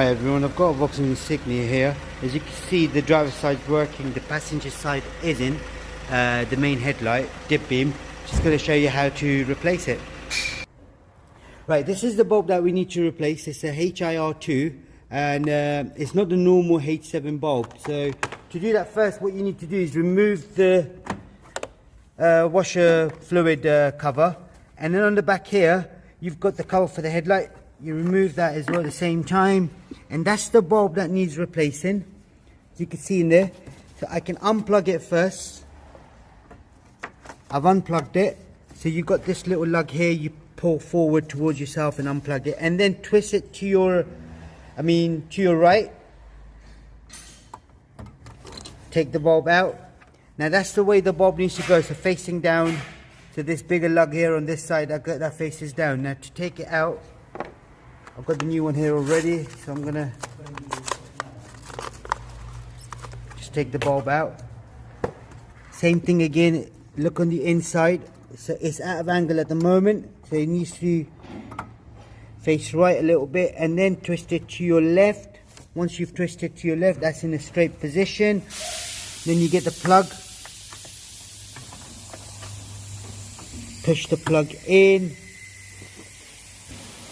Hi everyone, I've got a Vauxhall Insignia here. As you can see, the driver's side is working, the passenger side isn't. The main headlight, dip beam. Just going to show you how to replace it. Right, this is the bulb that we need to replace. It's a HIR2 and it's not the normal H7 bulb. So to do that, first what you need to do is remove the washer fluid cover, and then on the back here you've got the cover for the headlight. You remove that as well at the same time, and that's the bulb that needs replacing, as you can see in there. So I can unplug it first. I've unplugged it, so you've got this little lug here. You pull forward towards yourself and unplug it, and then twist it to your right. Take the bulb out. Now that's the way the bulb needs to go, so facing down. So this bigger lug here on this side, I've got that faces down. Now to take it out, I've got the new one here already, so I'm gonna just take the bulb out. Same thing again, look on the inside. So it's out of angle at the moment, so it needs to face right a little bit, and then twist it to your left. Once you've twisted to your left, that's in a straight position. Then you get the plug, push the plug in,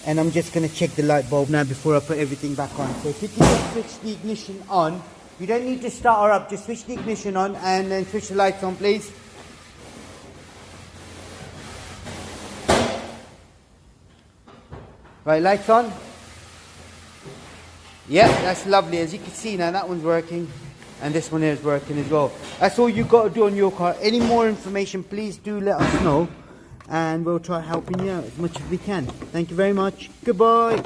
and I'm just going to check the light bulb now before I put everything back on. So if you can just switch the ignition on, you don't need to start her up, just switch the ignition on and then switch the lights on, please. Right, lights on. Yeah, that's lovely. As you can see now, that one's working and this one here is working as well. That's all you got to do on your car. Any more information, please do let us know, and we'll try helping you out as much as we can. Thank you very much. Goodbye.